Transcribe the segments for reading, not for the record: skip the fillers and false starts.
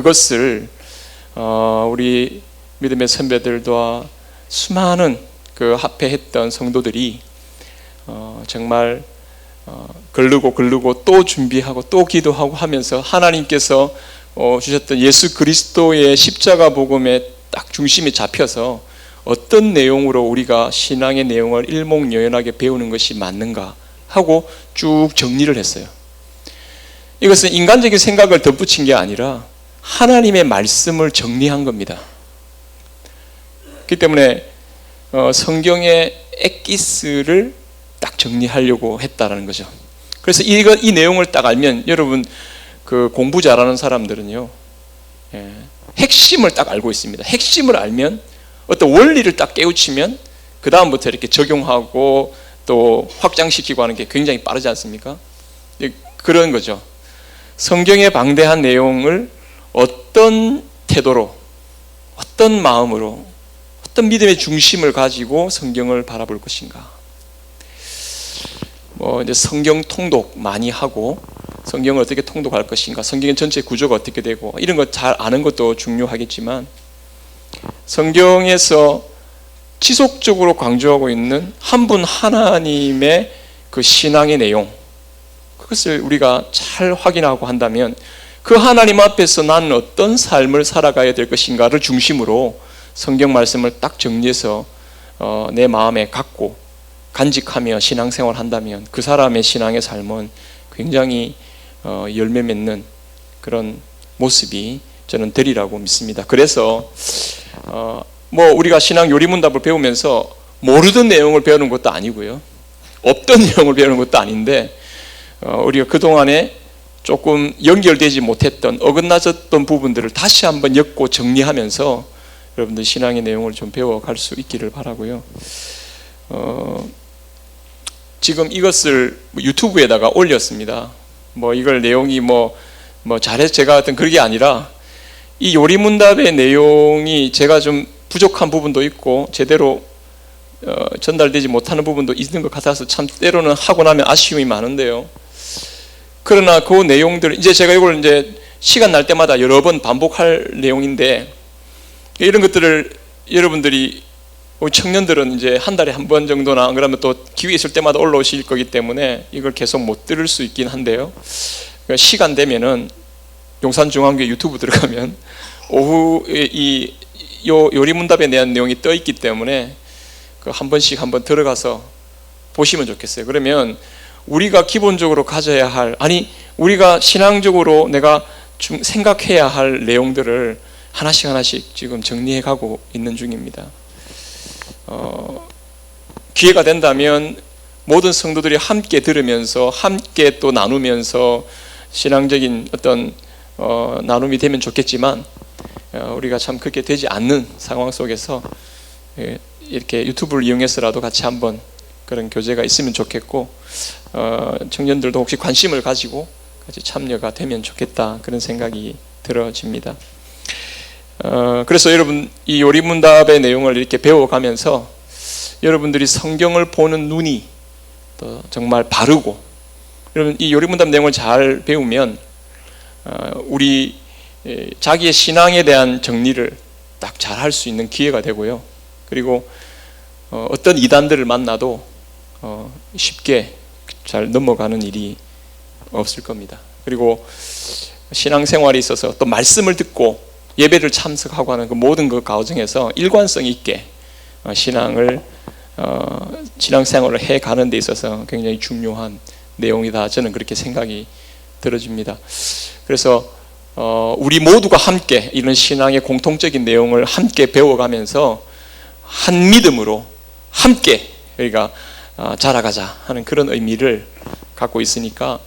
그것을 우리 믿음의 선배들과 수많은 그 합회했던 성도들이 정말 걸르고 또 준비하고 또 기도하고 하면서 하나님께서 주셨던 예수 그리스도의 십자가 복음에 딱 중심이 잡혀서 어떤 내용으로 우리가 신앙의 내용을 일목요연하게 배우는 것이 맞는가 하고 쭉 정리를 했어요. 이것은 인간적인 생각을 덧붙인 게 아니라 하나님의 말씀을 정리한 겁니다. 그렇기 때문에 성경의 엑기스를 딱 정리하려고 했다라는 거죠. 그래서 이 내용을 딱 알면 여러분 그 공부 잘하는 사람들은요, 핵심을 딱 알고 있습니다. 핵심을 알면 어떤 원리를 딱 깨우치면 그 다음부터 이렇게 적용하고 또 확장시키고 하는 게 굉장히 빠르지 않습니까? 그런 거죠. 성경의 방대한 내용을 어떤 태도로, 어떤 마음으로, 어떤 믿음의 중심을 가지고 성경을 바라볼 것인가. 이제 성경 통독 많이 하고 성경을 어떻게 통독할 것인가, 성경의 전체 구조가 어떻게 되고 이런 거 잘 아는 것도 중요하겠지만 성경에서 지속적으로 강조하고 있는 한 분 하나님의 그 신앙의 내용, 그것을 우리가 잘 확인하고 한다면 그 하나님 앞에서 나는 어떤 삶을 살아가야 될 것인가를 중심으로 성경 말씀을 딱 정리해서 내 마음에 갖고 간직하며 신앙생활을 한다면 그 사람의 신앙의 삶은 굉장히 열매 맺는 그런 모습이 저는 되리라고 믿습니다. 그래서 우리가 신앙 요리문답을 배우면서 모르던 내용을 배우는 것도 아니고요, 없던 내용을 배우는 것도 아닌데 우리가 그동안에 조금 연결되지 못했던 어긋나졌던 부분들을 다시 한번 엮고 정리하면서 여러분들 신앙의 내용을 좀 배워갈 수 있기를 바라고요. 지금 이것을 유튜브에다가 올렸습니다. 이걸 내용이 잘해서 제가 하여튼 그런 게 아니라 이 요리문답의 내용이 제가 좀 부족한 부분도 있고 제대로 전달되지 못하는 부분도 있는 것 같아서 참 때로는 하고 나면 아쉬움이 많은데요. 그러나 그 내용들, 이제 제가 이걸 이제 시간 날 때마다 여러 번 반복할 내용인데 이런 것들을 여러분들이 청년들은 이제 한 달에 한 번 정도나 안 그러면 또 기회 있을 때마다 올라오실 거기 때문에 이걸 계속 못 들을 수 있긴 한데요. 그러니까 시간 되면은 용산중앙교회 유튜브 들어가면 오후에 이 요리문답에 대한 내용이 떠 있기 때문에 그 한 번씩 한번 들어가서 보시면 좋겠어요. 그러면 우리가 기본적으로 가져야 할, 우리가 신앙적으로 내가 생각해야 할 내용들을 하나씩 지금 정리해 가고 있는 중입니다. 기회가 된다면 모든 성도들이 함께 들으면서 함께 또 나누면서 신앙적인 어떤 나눔이 되면 좋겠지만 우리가 참 그렇게 되지 않는 상황 속에서 이렇게 유튜브를 이용해서라도 같이 한번 그런 교제가 있으면 좋겠고 청년들도 혹시 관심을 가지고 같이 참여가 되면 좋겠다, 그런 생각이 들어집니다. 그래서 여러분 이 요리문답의 내용을 이렇게 배워가면서 여러분들이 성경을 보는 눈이 또 정말 바르고, 여러분 이 요리문답 내용을 잘 배우면 우리 자기의 신앙에 대한 정리를 딱 잘 할 수 있는 기회가 되고요. 그리고 어떤 이단들을 만나도 쉽게 잘 넘어가는 일이 없을 겁니다. 그리고 신앙생활에 있어서 또 말씀을 듣고 예배를 참석하고 하는 그 모든 그 과정에서 일관성 있게 신앙생활을 해가는 데 있어서 굉장히 중요한 내용이다, 저는 그렇게 생각이 들어집니다. 그래서 우리 모두가 함께 이런 신앙의 공통적인 내용을 함께 배워가면서 한 믿음으로 함께 우리가 자라가자 하는 그런 의미를 갖고 있으니까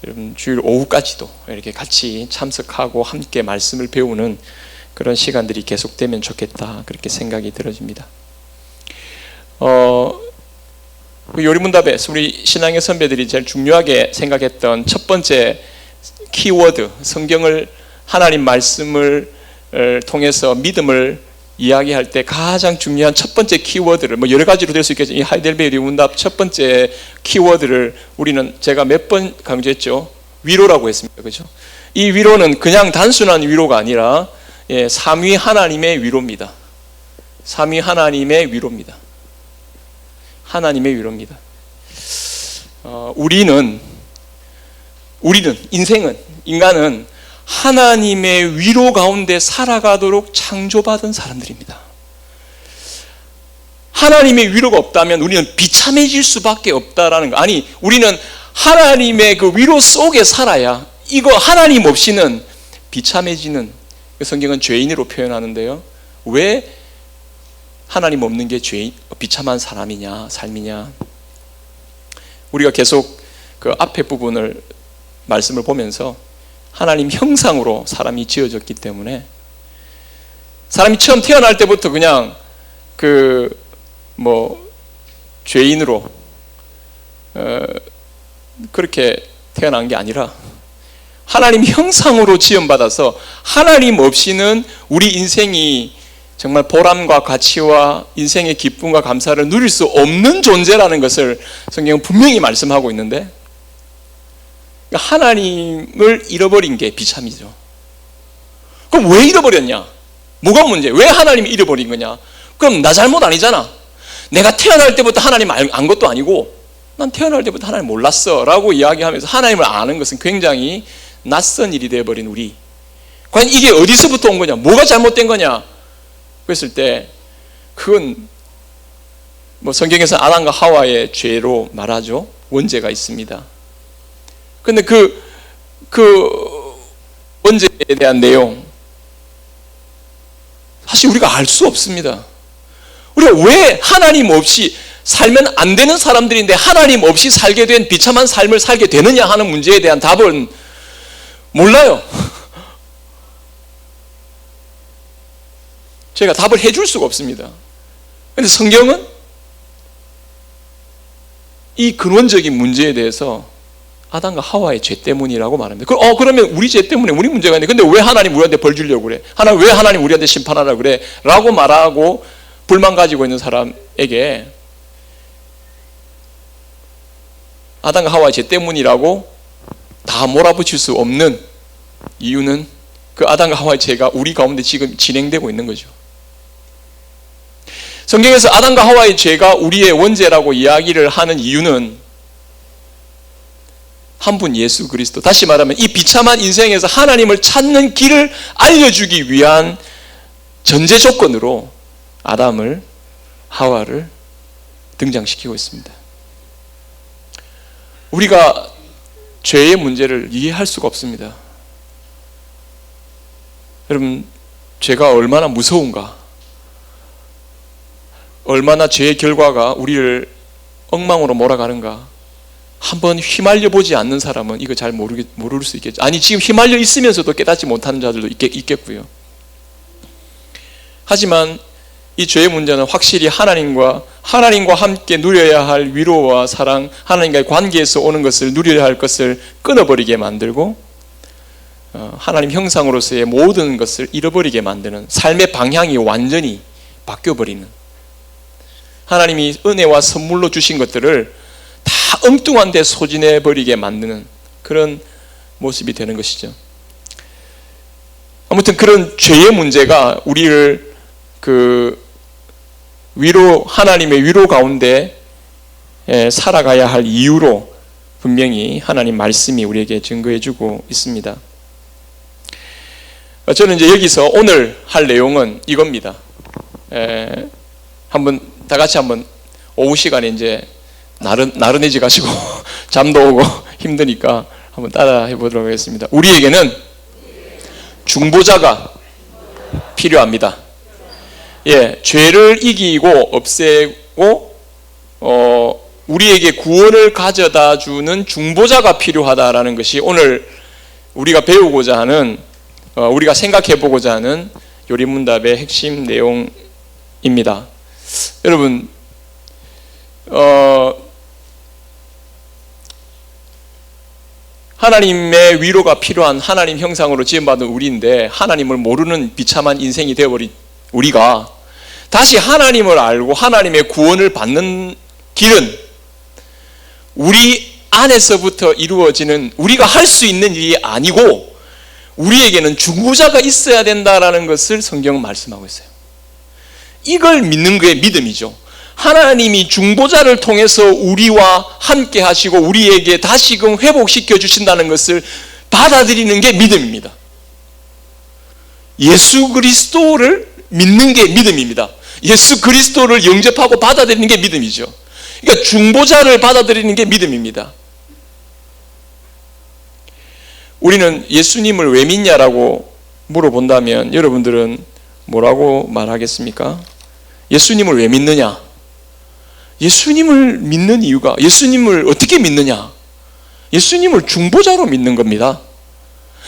여러분 주일 오후까지도 이렇게 같이 참석하고 함께 말씀을 배우는 그런 시간들이 계속되면 좋겠다, 그렇게 생각이 들어집니다. 요리문답에서 우리 신앙의 선배들이 제일 중요하게 생각했던 첫 번째 키워드, 성경을, 하나님 말씀을 통해서 믿음을 이야기할 때 가장 중요한 첫 번째 키워드를, 여러 가지로 될 수 있겠지만 이 하이델베르 요리문답 첫 번째 키워드를 우리는 제가 몇 번 강조했죠. 위로라고 했습니다. 그죠? 이 위로는 그냥 단순한 위로가 아니라 삼위 하나님의 위로입니다. 삼위 하나님의 위로입니다. 하나님의 위로입니다. 인간은 하나님의 위로 가운데 살아가도록 창조받은 사람들입니다. 하나님의 위로가 없다면 우리는 비참해질 수밖에 없다라는 거. 아니, 우리는 하나님의 그 위로 속에 살아야, 이거 하나님 없이는 비참해지는, 성경은 죄인으로 표현하는데요. 왜 하나님 없는 게 비참한 삶이냐. 우리가 계속 그 앞에 부분을 말씀을 보면서 하나님 형상으로 사람이 지어졌기 때문에, 사람이 처음 태어날 때부터 그냥 죄인으로 그렇게 태어난 게 아니라 하나님 형상으로 지음받아서 하나님 없이는 우리 인생이 정말 보람과 가치와 인생의 기쁨과 감사를 누릴 수 없는 존재라는 것을 성경은 분명히 말씀하고 있는데, 하나님을 잃어버린 게 비참이죠. 그럼 왜 잃어버렸냐? 뭐가 문제? 왜 하나님을 잃어버린 거냐? 그럼 나 잘못 아니잖아. 내가 태어날 때부터 하나님 안 것도 아니고, 난 태어날 때부터 하나님 몰랐어 라고 이야기하면서 하나님을 아는 것은 굉장히 낯선 일이 되어버린 우리. 과연 이게 어디서부터 온 거냐? 뭐가 잘못된 거냐? 그랬을 때 그건 성경에서 아담과 하와의 죄로 말하죠. 원죄가 있습니다. 근데 그 원죄에 대한 내용, 사실 우리가 알 수 없습니다. 우리가 왜 하나님 없이 살면 안 되는 사람들인데 하나님 없이 살게 된 비참한 삶을 살게 되느냐 하는 문제에 대한 답은 몰라요. 제가 답을 해줄 수가 없습니다. 그런데 성경은 이 근원적인 문제에 대해서 아담과 하와의 죄 때문이라고 말합니다. 그러면 우리 죄 때문에 우리 문제가 있는데, 근데 왜 하나님 우리한테 벌 주려고 그래? 왜 하나님 우리한테 심판하라고 그래? 라고 말하고 불만 가지고 있는 사람에게 아담과 하와의 죄 때문이라고 다 몰아붙일 수 없는 이유는 그 아담과 하와의 죄가 우리 가운데 지금 진행되고 있는 거죠. 성경에서 아담과 하와의 죄가 우리의 원죄라고 이야기를 하는 이유는 한 분 예수 그리스도, 다시 말하면 이 비참한 인생에서 하나님을 찾는 길을 알려주기 위한 전제 조건으로 아담을, 하와를 등장시키고 있습니다. 우리가 죄의 문제를 이해할 수가 없습니다. 여러분, 죄가 얼마나 무서운가, 얼마나 죄의 결과가 우리를 엉망으로 몰아가는가, 한번 휘말려 보지 않는 사람은 이거 잘 모를 수 있겠죠. 아니, 지금 휘말려 있으면서도 깨닫지 못하는 자들도 있겠고요. 하지만 이 죄의 문제는 확실히 하나님과 함께 누려야 할 위로와 사랑, 하나님과의 관계에서 오는 것을 누려야 할 것을 끊어버리게 만들고, 하나님 형상으로서의 모든 것을 잃어버리게 만드는, 삶의 방향이 완전히 바뀌어버리는, 하나님이 은혜와 선물로 주신 것들을 다 엉뚱한 데 소진해버리게 만드는 그런 모습이 되는 것이죠. 아무튼 그런 죄의 문제가 우리를 하나님의 위로 가운데 살아가야 할 이유로 분명히 하나님 말씀이 우리에게 증거해주고 있습니다. 저는 이제 여기서 오늘 할 내용은 이겁니다. 다 같이 한번 오후 시간에 이제 나른해지 가시고 잠도 오고 힘드니까 한번 따라 해보도록 하겠습니다. 우리에게는 중보자가 필요합니다. 죄를 이기고 없애고 우리에게 구원을 가져다 주는 중보자가 필요하다라는 것이 오늘 우리가 배우고자 하는, 우리가 생각해 보고자 하는 요리문답의 핵심 내용입니다. 여러분, 하나님의 위로가 필요한 하나님 형상으로 지음받은 우리인데, 하나님을 모르는 비참한 인생이 되어버린 우리가 다시 하나님을 알고 하나님의 구원을 받는 길은 우리 안에서부터 이루어지는, 우리가 할 수 있는 일이 아니고 우리에게는 중보자가 있어야 된다라는 것을 성경은 말씀하고 있어요. 이걸 믿는 게 믿음이죠. 하나님이 중보자를 통해서 우리와 함께 하시고 우리에게 다시금 회복시켜 주신다는 것을 받아들이는 게 믿음입니다. 예수 그리스도를 믿는 게 믿음입니다. 예수 그리스도를 영접하고 받아들이는 게 믿음이죠. 그러니까 중보자를 받아들이는 게 믿음입니다. 우리는 예수님을 왜 믿냐라고 물어본다면 여러분들은 뭐라고 말하겠습니까? 예수님을 왜 믿느냐? 예수님을 믿는 이유가, 예수님을 어떻게 믿느냐? 예수님을 중보자로 믿는 겁니다.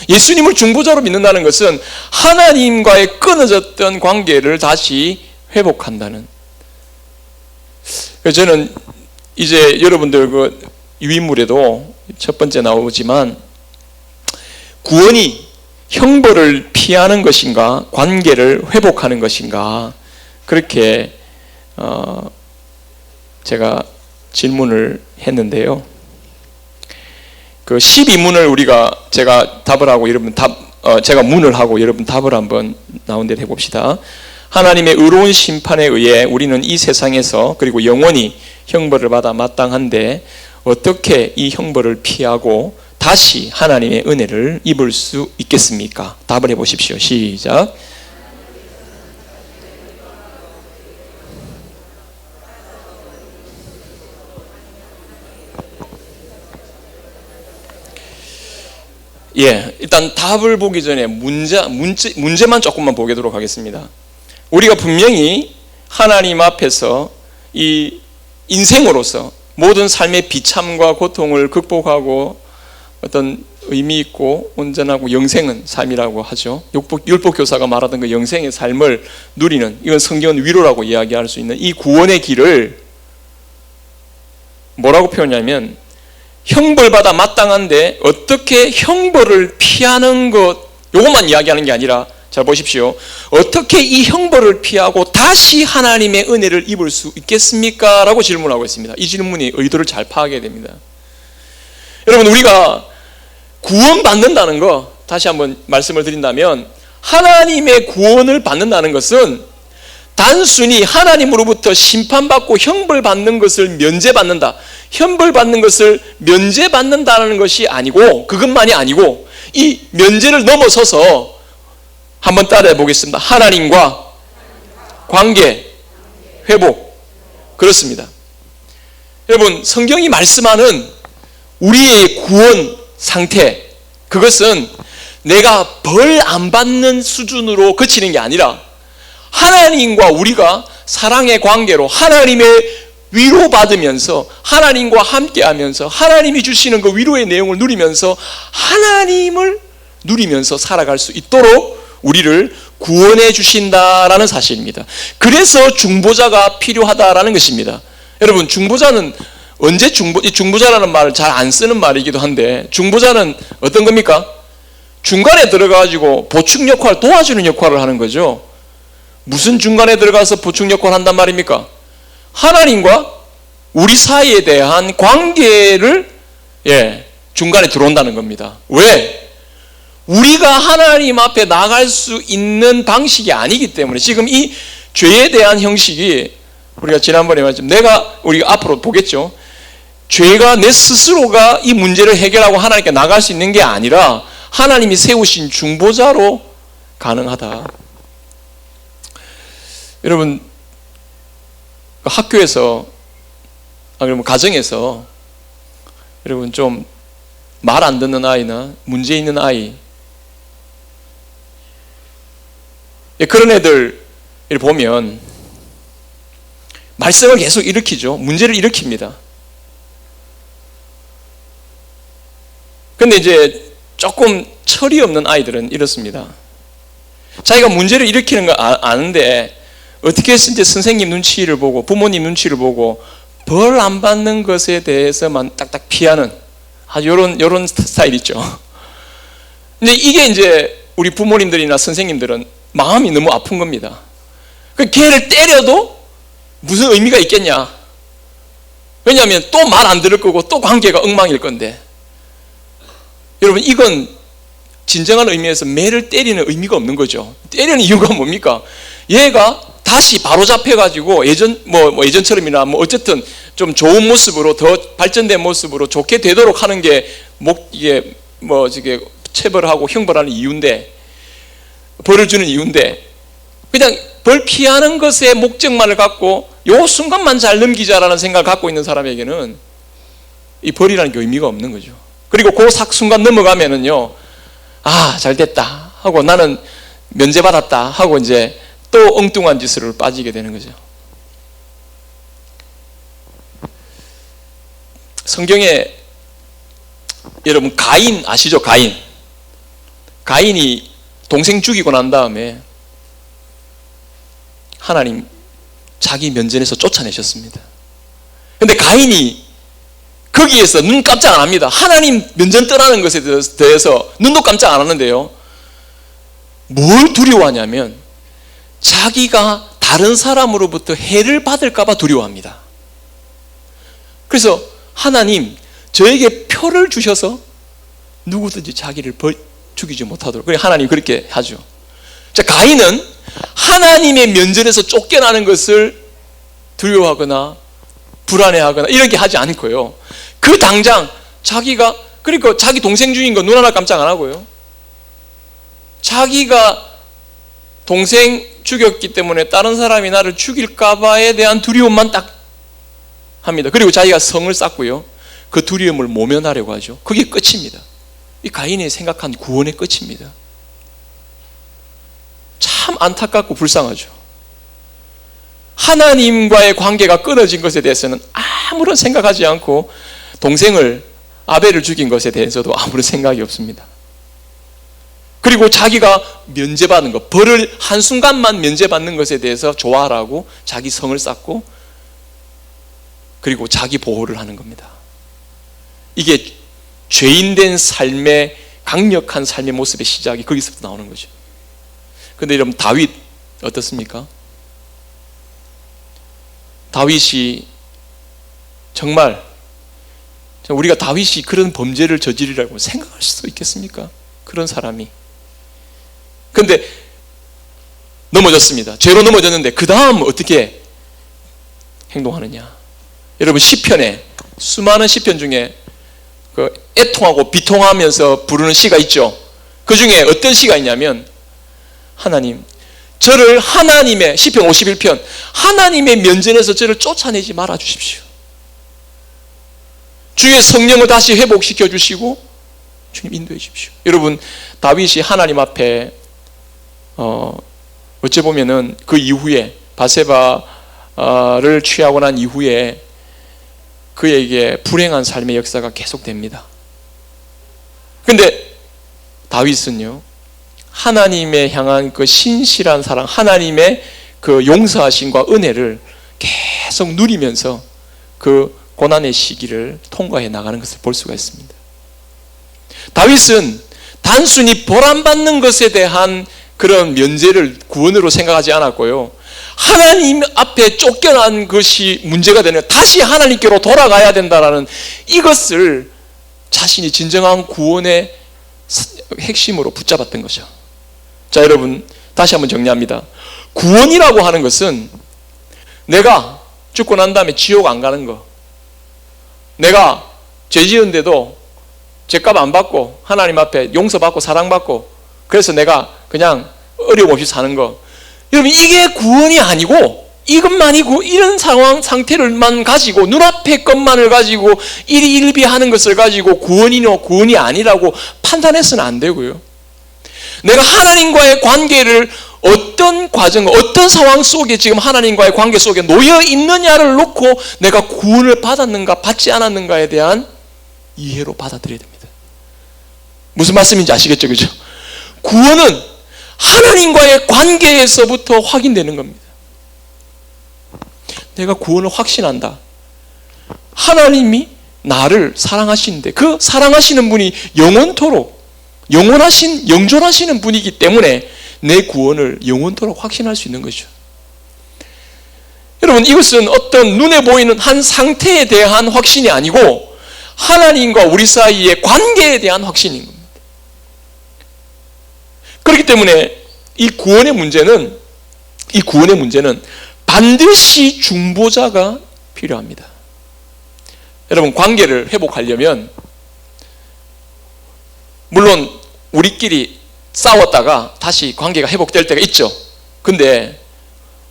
예수님을 중보자로 믿는다는 것은 하나님과의 끊어졌던 관계를 다시 회복한다는. 저는 이제 여러분들 그 유인물에도 첫 번째 나오지만 구원이 형벌을 피하는 것인가 관계를 회복하는 것인가 그렇게 제가 질문을 했는데요. 그 12문을 제가 답을 하고 여러분 제가 문을 하고 여러분 답을 한번 나온대로 해봅시다. 하나님의 의로운 심판에 의해 우리는 이 세상에서 그리고 영원히 형벌을 받아 마땅한데 어떻게 이 형벌을 피하고 다시 하나님의 은혜를 입을 수 있겠습니까? 답을 해보십시오. 시작. 일단 답을 보기 전에 문제만 조금만 보도록 하겠습니다. 우리가 분명히 하나님 앞에서 이 인생으로서 모든 삶의 비참과 고통을 극복하고 어떤 의미 있고 온전하고 영생은 삶이라고 하죠. 율법교사가 말하던 그 영생의 삶을 누리는, 이건 성경은 위로라고 이야기할 수 있는 이 구원의 길을 뭐라고 표현하냐면 형벌받아 마땅한데 어떻게 형벌을 피하는 것, 요것만 이야기하는 게 아니라 잘 보십시오. 어떻게 이 형벌을 피하고 다시 하나님의 은혜를 입을 수 있겠습니까? 라고 질문하고 있습니다. 이 질문이 의도를 잘 파악해야 됩니다. 여러분, 우리가 구원받는다는 거, 다시 한번 말씀을 드린다면 하나님의 구원을 받는다는 것은 단순히 하나님으로부터 심판받고 형벌받는 것을 면제받는다, 형벌받는 것을 면제받는다는 것이 아니고, 그것만이 아니고 이 면제를 넘어서서 한번 따라해 보겠습니다. 하나님과 관계 회복. 그렇습니다. 여러분, 성경이 말씀하는 우리의 구원 상태, 그것은 내가 벌 안 받는 수준으로 그치는 게 아니라 하나님과 우리가 사랑의 관계로 하나님의 위로받으면서 하나님과 함께하면서 하나님이 주시는 그 위로의 내용을 누리면서 하나님을 누리면서 살아갈 수 있도록 우리를 구원해 주신다라는 사실입니다. 그래서 중보자가 필요하다라는 것입니다. 여러분, 중보자는 언제 중보자라는 말을 잘 안 쓰는 말이기도 한데, 중보자는 어떤 겁니까? 중간에 들어가가지고 보충 역할, 도와주는 역할을 하는 거죠. 무슨 중간에 들어가서 보충 역할을 한단 말입니까? 하나님과 우리 사이에 대한 관계를 중간에 들어온다는 겁니다. 왜? 우리가 하나님 앞에 나갈 수 있는 방식이 아니기 때문에. 지금 이 죄에 대한 형식이, 우리가 지난번에 말했지만 우리가 앞으로 보겠죠. 죄가 내 스스로가 이 문제를 해결하고 하나님께 나갈 수 있는 게 아니라 하나님이 세우신 중보자로 가능하다. 여러분, 학교에서, 그러면 가정에서 여러분 좀 말 안 듣는 아이나 문제 있는 아이, 그런 애들 보면 말썽을 계속 일으키죠. 문제를 일으킵니다. 근데 이제 조금 철이 없는 아이들은 이렇습니다. 자기가 문제를 일으키는 거 아는데 어떻게 이제 선생님 눈치를 보고 부모님 눈치를 보고 벌 안 받는 것에 대해서만 딱딱 피하는 요런 스타일 있죠. 근데 이게 이제 우리 부모님들이나 선생님들은 마음이 너무 아픈 겁니다. 그 걔를 때려도 무슨 의미가 있겠냐? 왜냐하면 또 말 안 들을 거고 또 관계가 엉망일 건데. 여러분, 이건 진정한 의미에서 매를 때리는 의미가 없는 거죠. 때리는 이유가 뭡니까? 얘가 다시 바로 잡혀가지고 예전처럼이나 어쨌든 좀 좋은 모습으로, 더 발전된 모습으로 좋게 되도록 하는 게 이게 체벌하고 형벌하는 이유인데, 벌을 주는 이유인데, 그냥 벌 피하는 것에 목적만을 갖고 요 순간만 잘 넘기자라는 생각을 갖고 있는 사람에게는 이 벌이라는 게 의미가 없는 거죠. 그리고 그 순간 넘어가면은요, 아, 잘 됐다 하고 나는 면제받았다 하고 이제 또 엉뚱한 짓으로 빠지게 되는 거죠. 성경에 여러분 가인 아시죠? 가인이 동생 죽이고 난 다음에 하나님 자기 면전에서 쫓아내셨습니다. 그런데 가인이 거기에서 눈 깜짝 안 합니다. 하나님 면전 떠나는 것에 대해서 눈도 깜짝 안 하는데요, 뭘 두려워하냐면 자기가 다른 사람으로부터 해를 받을까 봐 두려워합니다. 그래서 하나님 저에게 표를 주셔서 누구든지 자기를 죽이지 못하도록, 그래 하나님 그렇게 하죠. 자, 가인은 하나님의 면전에서 쫓겨나는 것을 두려워하거나 불안해하거나 이렇게 하지 않고요, 그 당장 그러니까 자기 동생 죽인 거 눈 하나 깜짝 안 하고요, 자기가 동생 죽였기 때문에 다른 사람이 나를 죽일까봐에 대한 두려움만 딱 합니다. 그리고 자기가 성을 쌓고요, 그 두려움을 모면하려고 하죠. 그게 끝입니다. 이 가인이 생각한 구원의 끝입니다. 참 안타깝고 불쌍하죠. 하나님과의 관계가 끊어진 것에 대해서는 아무런 생각하지 않고 동생을 아벨을 죽인 것에 대해서도 아무런 생각이 없습니다. 그리고 자기가 면제받는 것, 벌을 한순간만 면제받는 것에 대해서 좋아하라고 자기 성을 쌓고 그리고 자기 보호를 하는 겁니다. 이게 죄인된 삶의, 강력한 삶의 모습의 시작이 거기서부터 나오는 거죠. 그런데 여러분 다윗 어떻습니까? 다윗이 정말 우리가 다윗이 그런 범죄를 저지르라고 생각할 수 있겠습니까? 그런 사람이. 그런데 넘어졌습니다. 죄로 넘어졌는데 그 다음 어떻게 행동하느냐? 여러분 시편에, 수많은 시편 중에 그 애통하고 비통하면서 부르는 시가 있죠. 그 중에 어떤 시가 있냐면, 하나님 저를 하나님의, 시편 51편, 하나님의 면전에서 저를 쫓아내지 말아 주십시오. 주의 성령을 다시 회복시켜 주시고 주님 인도해 주십시오. 여러분 다윗이 하나님 앞에 어찌 보면은 그 이후에 바세바를 취하고 난 이후에 그에게 불행한 삶의 역사가 계속됩니다. 그런데 다윗은요, 하나님의 향한 그 신실한 사랑, 하나님의 그 용서하심과 은혜를 계속 누리면서 그 고난의 시기를 통과해 나가는 것을 볼 수가 있습니다. 다윗은 단순히 보람받는 것에 대한 그런 면제를 구원으로 생각하지 않았고요, 하나님 앞에 쫓겨난 것이 문제가 되는, 다시 하나님께로 돌아가야 된다는 이것을 자신이 진정한 구원의 핵심으로 붙잡았던 거죠. 자, 여러분 다시 한번 정리합니다. 구원이라고 하는 것은 내가 죽고 난 다음에 지옥 안 가는 거, 내가 죄 지은데도 죄값 안 받고 하나님 앞에 용서받고 사랑받고 그래서 내가 그냥 어려움 없이 사는 거, 여러분 이게 구원이 아니고, 이것만이고 이런 상태를만 가지고 눈앞의 것만을 가지고 일희일비하는 것을 가지고 구원이 아니라고 판단해서는 안 되고요, 내가 하나님과의 관계를 어떤 과정, 어떤 상황 속에 지금 하나님과의 관계 속에 놓여 있느냐를 놓고 내가 구원을 받았는가 받지 않았는가에 대한 이해로 받아들여야 됩니다. 무슨 말씀인지 아시겠죠? 그죠? 구원은 하나님과의 관계에서부터 확인되는 겁니다. 내가 구원을 확신한다. 하나님이 나를 사랑하시는데 그 사랑하시는 분이 영원토록 영존하시는 분이기 때문에 내 구원을 영원토록 확신할 수 있는 거죠. 여러분 이것은 어떤 눈에 보이는 한 상태에 대한 확신이 아니고 하나님과 우리 사이의 관계에 대한 확신인 겁니다. 그렇기 때문에 이 구원의 문제는 반드시 중보자가 필요합니다. 여러분, 관계를 회복하려면 물론 우리끼리 싸웠다가 다시 관계가 회복될 때가 있죠. 근데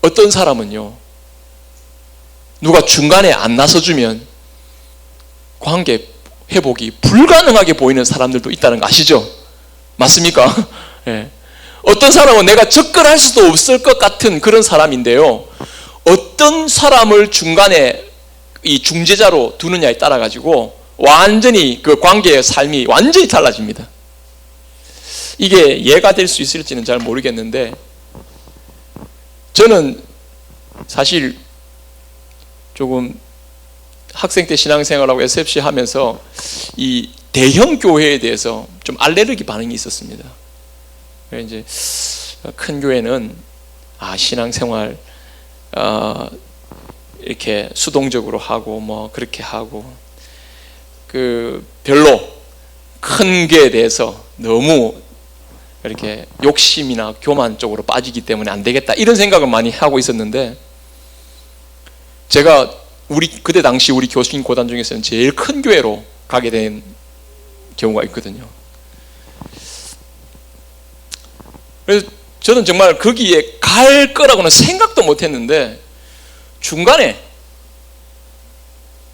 어떤 사람은요, 누가 중간에 안 나서주면 관계 회복이 불가능하게 보이는 사람들도 있다는 거 아시죠? 맞습니까? 네. 어떤 사람은 내가 접근할 수도 없을 것 같은 그런 사람인데요, 어떤 사람을 중간에 이 중재자로 두느냐에 따라 가지고 완전히 그 관계의 삶이 완전히 달라집니다. 이게 예가 될 수 있을지는 잘 모르겠는데, 저는 사실 조금 학생 때 신앙생활하고 SFC 하면서 이 대형 교회에 대해서 좀 알레르기 반응이 있었습니다. 이제 큰 교회는 신앙생활 이렇게 수동적으로 하고 뭐 그렇게 하고, 그 별로 큰 교회에 대해서 너무 이렇게 욕심이나 교만 쪽으로 빠지기 때문에 안 되겠다, 이런 생각을 많이 하고 있었는데, 제가 그때 당시 우리 교수님 고단 중에서는 제일 큰 교회로 가게 된 경우가 있거든요. 그래서 저는 정말 거기에 갈 거라고는 생각도 못 했는데, 중간에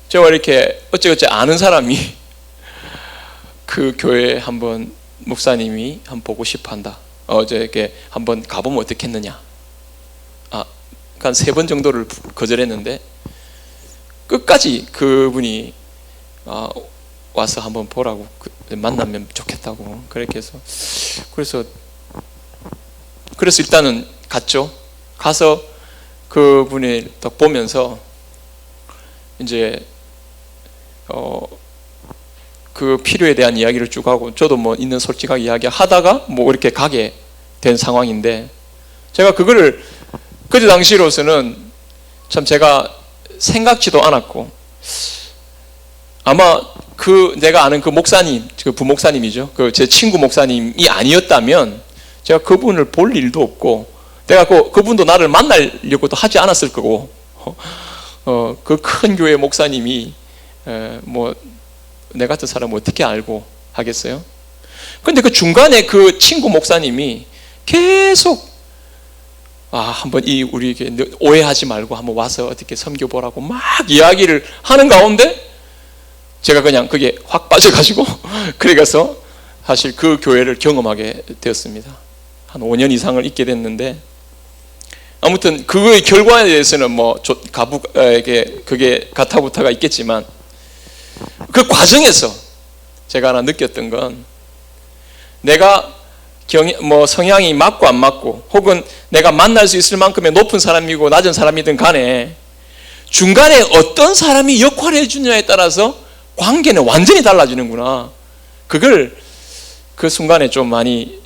제가 이렇게 어찌어찌 아는 사람이 그 교회에 한번 목사님이 한번 보고 싶어 한다, 어제 이렇게 한번 가보면 어떻겠느냐, 한 3번 정도를 거절했는데 끝까지 그분이 와서 한번 보라고, 만나면 좋겠다고 그렇게 해서, 그래서 일단은 갔죠. 가서 그분이 딱 보면서 이제 그 필요에 대한 이야기를 쭉 하고, 저도 뭐 있는 솔직하게 이야기하다가 뭐 이렇게 가게 된 상황인데, 제가 그거를 그때 당시로서는 참 제가 생각지도 않았고, 아마 내가 아는 그 목사님, 그 부목사님이죠, 그 제 친구 목사님이 아니었다면 제가 그분을 볼 일도 없고, 내가 그분도 나를 만나려고도 하지 않았을 거고, 그 큰 교회 목사님이 뭐 내 같은 사람 어떻게 알고 하겠어요? 근데 그 중간에 그 친구 목사님이 계속 한번 우리 오해하지 말고 한번 와서 어떻게 섬겨보라고 막 이야기를 하는 가운데, 제가 그냥 그게 확 빠져가지고 그래서 사실 그 교회를 경험하게 되었습니다. 한 5년 이상을 있게 됐는데, 아무튼 그거의 결과에 대해서는 뭐 그게 가타부타가 있겠지만, 그 과정에서 제가 하나 느꼈던 건, 내가 성향이 맞고 안 맞고, 혹은 내가 만날 수 있을 만큼의 높은 사람이고 낮은 사람이든 간에 중간에 어떤 사람이 역할을 해주느냐에 따라서 관계는 완전히 달라지는구나, 그걸 그 순간에 좀 많이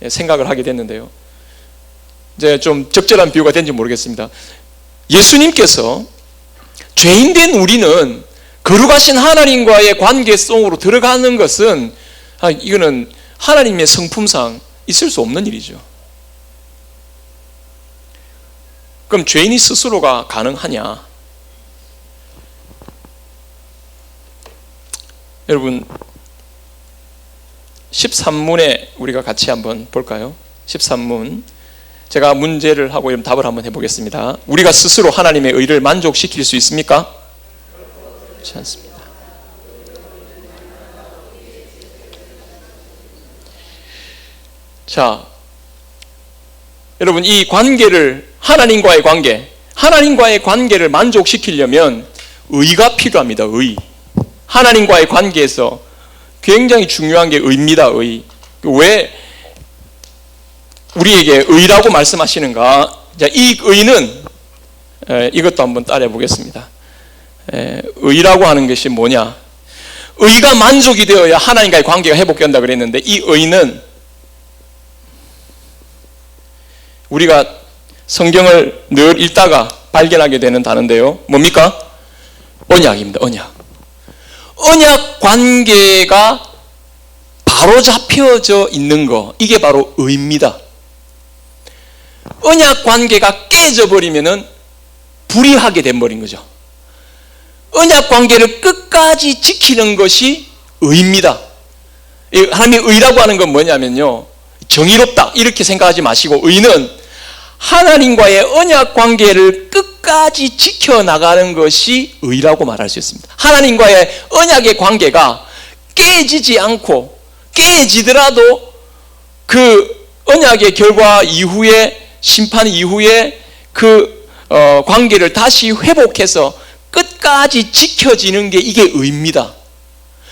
생각을 하게 됐는데요. 이제 좀 적절한 비유가 된지 모르겠습니다. 예수님께서 죄인된 우리는 거룩하신 하나님과의 관계 속으로 들어가는 것은, 이거는 하나님의 성품상 있을 수 없는 일이죠. 그럼 죄인이 스스로가 가능하냐? 여러분, 13문에 우리가 같이 한번 볼까요? 13문, 제가 문제를 하고 답을 한번 해보겠습니다. 우리가 스스로 하나님의 의를 만족시킬 수 있습니까? 그렇지 않습니다. 자, 여러분, 이 관계를, 하나님과의 관계를 만족시키려면 의가 필요합니다. 의. 하나님과의 관계에서 굉장히 중요한 게 의입니다. 의. 왜 우리에게 의라고 말씀하시는가? 자, 이 의는 이것도 한번 따라해 보겠습니다. 의라고 하는 것이 뭐냐? 의가 만족이 되어야 하나님과의 관계가 회복된다 그랬는데, 이 의는 우리가 성경을 늘 읽다가 발견하게 되는 단어인데요, 뭡니까? 언약입니다. 언약 관계가 바로 잡혀져 있는 거, 이게 바로 의입니다. 언약 관계가 깨져버리면은 불의하게 돼버린 거죠. 언약 관계를 끝까지 지키는 것이 의입니다. 하나님의 의라고 하는 건 뭐냐면요, 정의롭다 이렇게 생각하지 마시고, 의는 하나님과의 언약 관계를 끝까지 지켜나가는 것이 의라고 말할 수 있습니다. 하나님과의 언약의 관계가 깨지지 않고, 깨지더라도 그 언약의 결과 이후에, 심판 이후에 그 관계를 다시 회복해서 끝까지 지켜지는 게 이게 의입니다.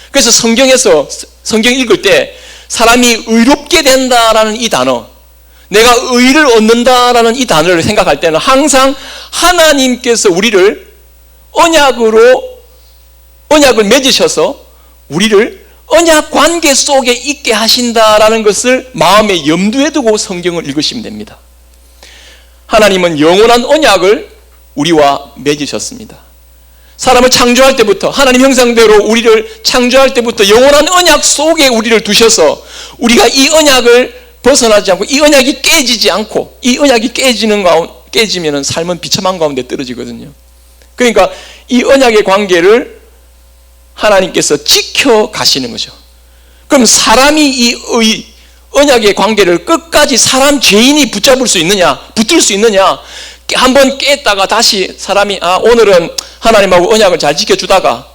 그래서 성경에서 성경 읽을 때 사람이 의롭게 된다라는 이 단어, 내가 의를 얻는다라는 이 단어를 생각할 때는 항상 하나님께서 우리를 언약을 맺으셔서 우리를 언약 관계 속에 있게 하신다라는 것을 마음에 염두에 두고 성경을 읽으시면 됩니다. 하나님은 영원한 언약을 우리와 맺으셨습니다. 사람을 창조할 때부터, 하나님 형상대로 우리를 창조할 때부터 영원한 언약 속에 우리를 두셔서 우리가 이 언약을 벗어나지 않고, 이 언약이 깨지지 않고, 이 언약이 깨지면 삶은 비참한 가운데 떨어지거든요. 그러니까 이 언약의 관계를 하나님께서 지켜가시는 거죠. 그럼 사람이 이 언약의 관계를 끝까지 사람 죄인이 붙을 수 있느냐? 한번 깼다가 다시 사람이 오늘은 하나님하고 언약을 잘 지켜주다가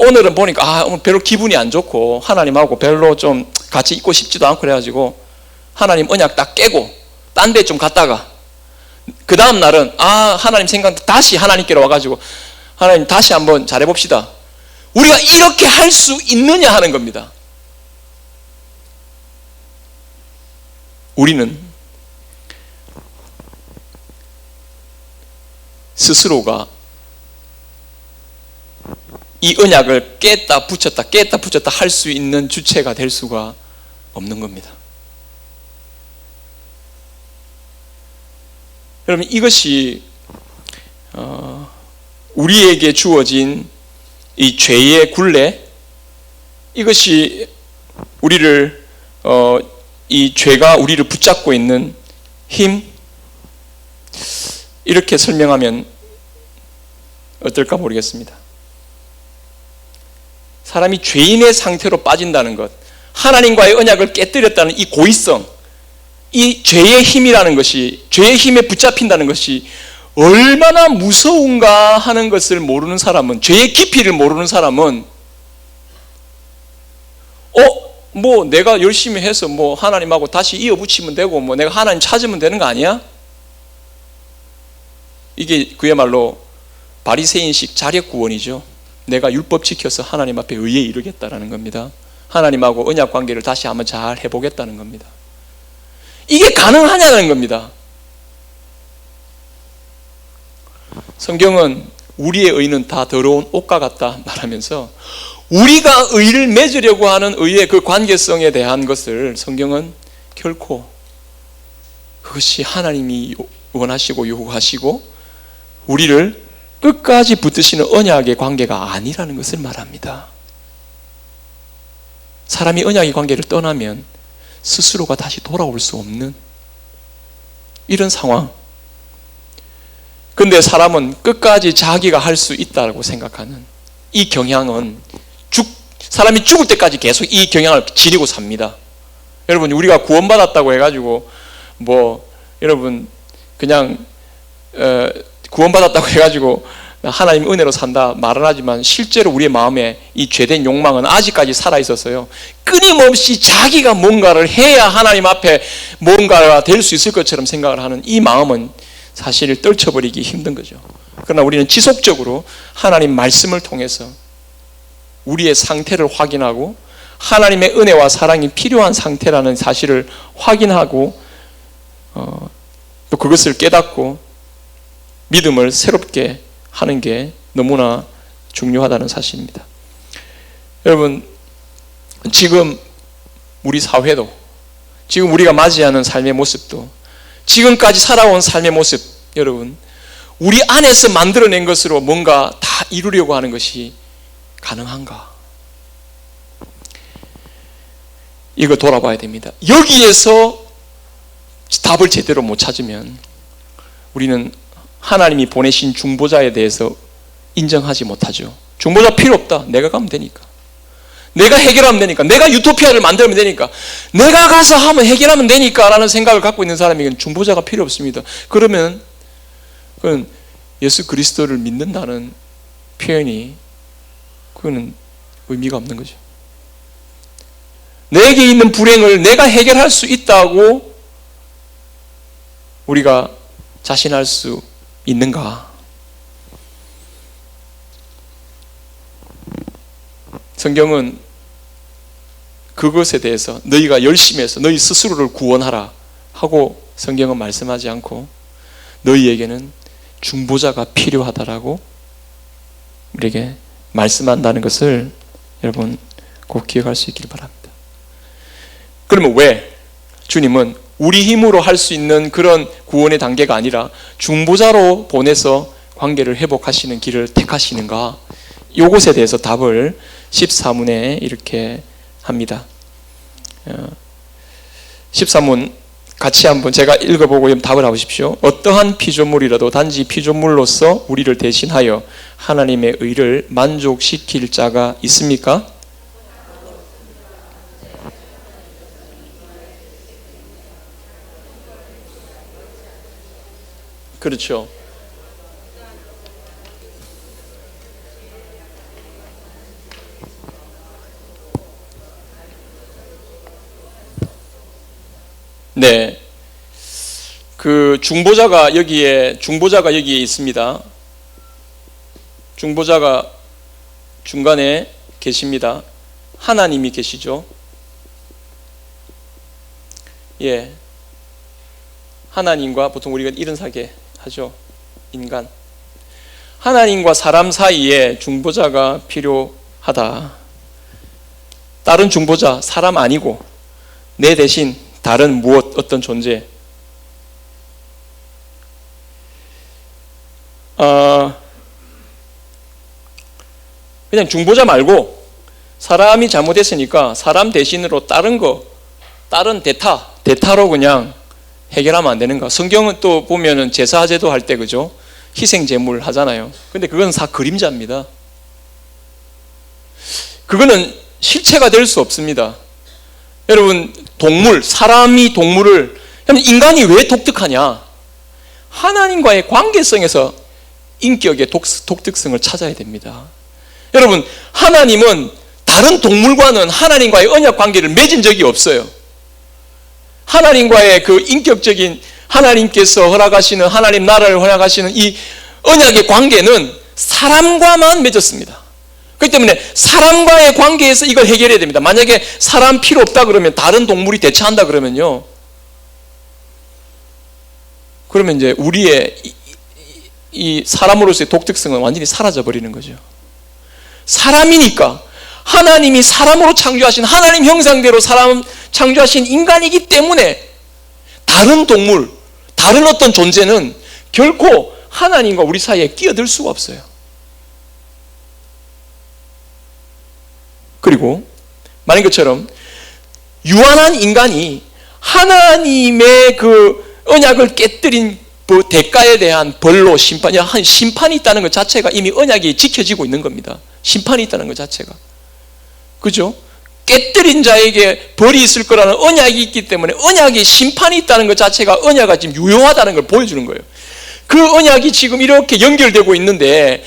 오늘은 보니까 오늘 별로 기분이 안 좋고 하나님하고 별로 좀 같이 있고 싶지도 않고 그래가지고 하나님 언약 딱 깨고 딴 데 좀 갔다가 그 다음 날은 하나님 생각, 다시 하나님께로 와가지고 하나님 다시 한번 잘해봅시다. 우리가 이렇게 할 수 있느냐 하는 겁니다. 우리는 스스로가 이 언약을 깼다 붙였다 할 수 있는 주체가 될 수가 없는 겁니다. 여러분, 이것이 우리에게 주어진 이 죄의 굴레, 이것이 우리를 이 죄가 우리를 붙잡고 있는 힘, 이렇게 설명하면 어떨까 모르겠습니다. 사람이 죄인의 상태로 빠진다는 것, 하나님과의 언약을 깨뜨렸다는 이 고의성, 이 죄의 힘이라는 것이, 죄의 힘에 붙잡힌다는 것이 얼마나 무서운가 하는 것을 모르는 사람은, 죄의 깊이를 모르는 사람은 내가 열심히 해서 하나님하고 다시 이어붙이면 되고 내가 하나님 찾으면 되는 거 아니야? 이게 그야말로 바리새인식 자력구원이죠. 내가 율법 지켜서 하나님 앞에 의에 이르겠다라는 겁니다. 하나님하고 언약 관계를 다시 한번 잘 해보겠다는 겁니다. 이게 가능하냐는 겁니다. 성경은 우리의 의는 다 더러운 옷과 같다 말하면서 우리가 의를 맺으려고 하는 의의 그 관계성에 대한 것을 성경은 결코 그것이 하나님이 원하시고 요구하시고 우리를 끝까지 붙드시는 언약의 관계가 아니라는 것을 말합니다. 사람이 언약의 관계를 떠나면 스스로가 다시 돌아올 수 없는 이런 상황. 근데 사람은 끝까지 자기가 할 수 있다고 생각하는 이 경향은 사람이 죽을 때까지 계속 이 경향을 지니고 삽니다. 여러분, 우리가 구원받았다고 해가지고 여러분 그냥 구원받았다고 해가지고 하나님 은혜로 산다 말은 하지만 실제로 우리의 마음에 이 죄된 욕망은 아직까지 살아있어서요, 끊임없이 자기가 뭔가를 해야 하나님 앞에 뭔가가 될 수 있을 것처럼 생각을 하는 이 마음은 사실 떨쳐버리기 힘든 거죠. 그러나 우리는 지속적으로 하나님 말씀을 통해서 우리의 상태를 확인하고 하나님의 은혜와 사랑이 필요한 상태라는 사실을 확인하고 또 그것을 깨닫고 믿음을 새롭게 하는 게 너무나 중요하다는 사실입니다. 여러분, 지금 우리 사회도, 지금 우리가 맞이하는 삶의 모습도, 지금까지 살아온 삶의 모습, 여러분, 우리 안에서 만들어낸 것으로 뭔가 다 이루려고 하는 것이 가능한가? 이거 돌아봐야 됩니다. 여기에서 답을 제대로 못 찾으면 우리는 하나님이 보내신 중보자에 대해서 인정하지 못하죠. 중보자 필요 없다. 내가 가면 되니까. 내가 해결하면 되니까. 내가 유토피아를 만들면 되니까. 내가 가서 하면 해결하면 되니까 라는 생각을 갖고 있는 사람에게는 중보자가 필요 없습니다. 그러면 그건 예수 그리스도를 믿는다는 표현이 그거는 의미가 없는 거죠. 내게 있는 불행을 내가 해결할 수 있다고 우리가 자신할 수 있는가? 성경은 그것에 대해서 너희가 열심히 해서 너희 스스로를 구원하라 하고 성경은 말씀하지 않고 너희에게는 중보자가 필요하다라고 우리에게 말씀한다는 것을 여러분 꼭 기억할 수 있기를 바랍니다. 그러면 왜 주님은 우리 힘으로 할 수 있는 그런 구원의 단계가 아니라 중보자로 보내서 관계를 회복하시는 길을 택하시는가? 이것에 대해서 답을 14문에 이렇게 합니다. 13문 같이 한번 제가 읽어보고 답을 해보십시오. 어떠한 피조물이라도 단지 피조물로서 우리를 대신하여 하나님의 의를 만족시킬 자가 있습니까? 그렇죠. 네. 그 중보자가 여기에 있습니다. 중보자가 중간에 계십니다. 하나님이 계시죠. 예. 하나님과 보통 우리가 이런 사계 하죠. 인간. 하나님과 사람 사이에 중보자가 필요하다. 다른 중보자, 사람 아니고 내 대신 다른 무엇, 어떤 존재. 그냥 중보자 말고 사람이 잘못했으니까 사람 대신으로 다른 대타로 그냥 해결하면 안 되는가? 성경은 또 보면은 제사제도 할 때 그죠? 희생제물 하잖아요. 근데 그건 다 그림자입니다. 그거는 실체가 될 수 없습니다. 여러분, 사람이 동물을, 인간이 왜 독특하냐? 하나님과의 관계성에서 인격의 독특성을 찾아야 됩니다. 여러분, 하나님은 다른 동물과는 하나님과의 언약 관계를 맺은 적이 없어요. 하나님과의 그 인격적인 하나님께서 허락하시는 하나님 나라를 허락하시는 이 언약의 관계는 사람과만 맺었습니다. 그렇기 때문에 사람과의 관계에서 이걸 해결해야 됩니다. 만약에 사람 필요 없다 그러면 다른 동물이 대체한다 그러면요. 그러면 이제 우리의 이 사람으로서의 독특성은 완전히 사라져 버리는 거죠. 사람이니까 하나님이 사람으로 창조하신 하나님 형상대로 사람 창조하신 인간이기 때문에 다른 동물, 다른 어떤 존재는 결코 하나님과 우리 사이에 끼어들 수가 없어요. 그리고 말한 것처럼 유한한 인간이 하나님의 그 언약을 깨뜨린 그 대가에 대한 벌로 심판이 있다는 것 자체가 이미 언약이 지켜지고 있는 겁니다. 심판이 있다는 것 자체가. 그죠? 깨뜨린 자에게 벌이 있을 거라는 언약이 있기 때문에 언약이 심판이 있다는 것 자체가 언약이 지금 유효하다는 걸 보여주는 거예요. 그 언약이 지금 이렇게 연결되고 있는데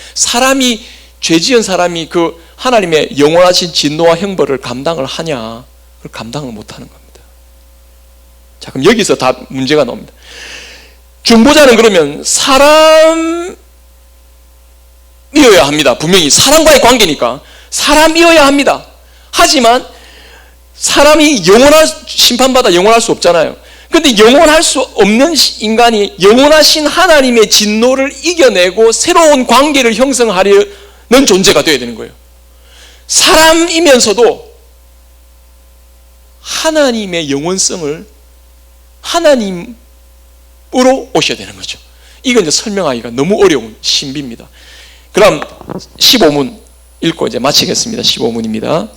죄지은 사람이 그 하나님의 영원하신 진노와 형벌을 감당을 하냐? 그걸 감당을 못하는 겁니다. 자, 그럼 여기서 다 문제가 나옵니다. 중보자는 그러면 사람이어야 합니다. 분명히 사람과의 관계니까 사람이어야 합니다. 하지만 사람이 심판받아 영원할 수 없잖아요. 그런데 영원할 수 없는 인간이 영원하신 하나님의 진노를 이겨내고 새로운 관계를 형성하려는 존재가 되어야 되는 거예요. 사람이면서도 하나님의 영원성을 하나님으로 오셔야 되는 거죠. 이건 이제 설명하기가 너무 어려운 신비입니다. 그럼 15문 읽고 이제 마치겠습니다. 15문입니다.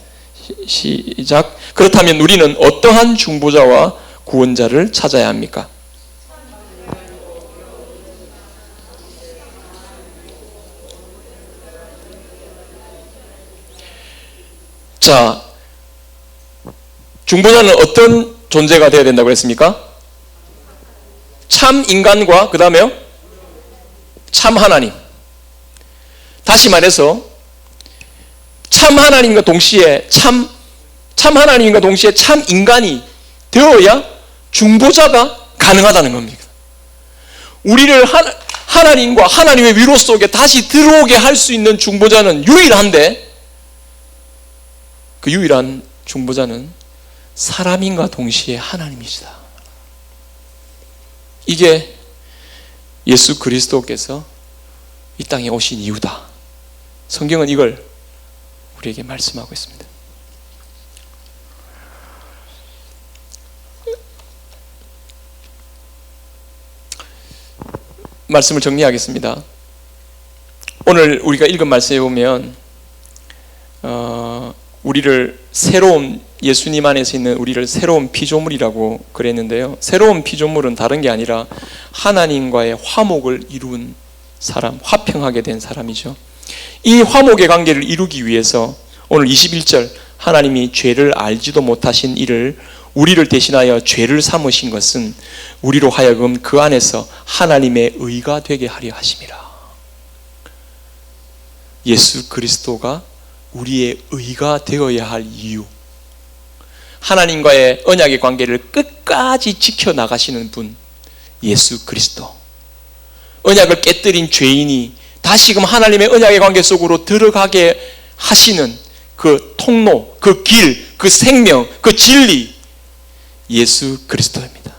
시작. 그렇다면 우리는 어떠한 중보자와 구원자를 찾아야 합니까? 자, 중보자는 어떤 존재가 되어야 된다고 했습니까? 참 인간과 그 다음에요? 참 하나님. 다시 말해서 참 하나님과 동시에 참 하나님과 동시에 참 인간이 되어야 중보자가 가능하다는 겁니다. 우리를 하나님과 하나님의 위로 속에 다시 들어오게 할 수 있는 중보자는 유일한데, 그 유일한 중보자는 사람인과 동시에 하나님이시다. 이게 예수 그리스도께서 이 땅에 오신 이유다. 성경은 이걸 우리에게 말씀하고 있습니다. 말씀을 정리하겠습니다. 오늘 우리가 읽은 말씀에 보면 우리를 새로운, 예수님 안에서 있는 우리를 새로운 피조물이라고 그랬는데요. 새로운 피조물은 다른 게 아니라 하나님과의 화목을 이룬 사람, 화평하게 된 사람이죠. 이 화목의 관계를 이루기 위해서 오늘 21절, 하나님이 죄를 알지도 못하신 이를 우리를 대신하여 죄를 삼으신 것은 우리로 하여금 그 안에서 하나님의 의가 되게 하려 하심이라. 예수 그리스도가 우리의 의가 되어야 할 이유, 하나님과의 언약의 관계를 끝까지 지켜나가시는 분, 예수 그리스도. 언약을 깨뜨린 죄인이 다시금 하나님의 언약의 관계 속으로 들어가게 하시는 그 통로, 그 길, 그 생명, 그 진리, 예수 그리스도입니다.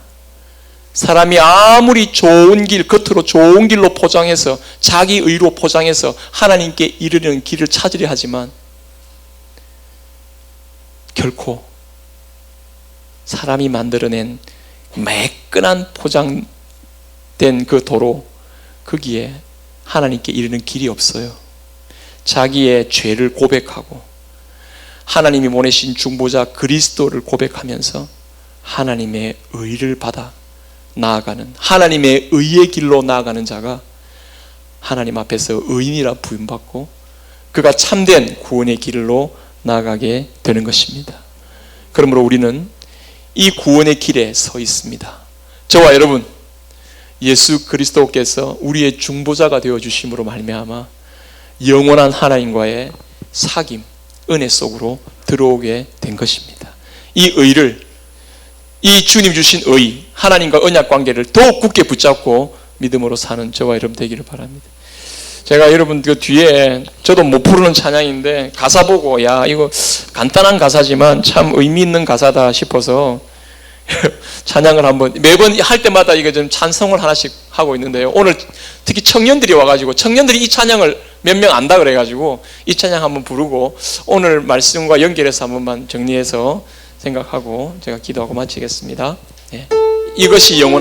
사람이 아무리 좋은 길, 겉으로 좋은 길로 포장해서, 자기 의로 포장해서 하나님께 이르는 길을 찾으려 하지만 결코 사람이 만들어낸 매끈한 포장된 그 도로, 거기에 하나님께 이르는 길이 없어요. 자기의 죄를 고백하고 하나님이 보내신 중보자 그리스도를 고백하면서 하나님의 의를 받아 나아가는, 하나님의 의의 길로 나아가는 자가 하나님 앞에서 의인이라 부름받고 그가 참된 구원의 길로 나아가게 되는 것입니다. 그러므로 우리는 이 구원의 길에 서 있습니다. 저와 여러분, 예수 그리스도께서 우리의 중보자가 되어주심으로 말미암아 영원한 하나님과의 사귐, 은혜 속으로 들어오게 된 것입니다. 이 의를, 이 주님 주신 의, 하나님과 언약 관계를 더욱 굳게 붙잡고 믿음으로 사는 저와 여러분 되기를 바랍니다. 제가 여러분 그 뒤에, 저도 못 부르는 찬양인데 가사 보고 야 이거 간단한 가사지만 참 의미 있는 가사다 싶어서 찬양을 한번, 매번 할 때마다 이거 좀 찬송을 하나씩 하고 있는데요. 오늘 특히 청년들이 와가지고, 청년들이 이 찬양을 몇 명 안다 그래가지고 이 찬양 한번 부르고 오늘 말씀과 연결해서 한 번만 정리해서 생각하고 제가 기도하고 마치겠습니다. 예. 이것이 영원한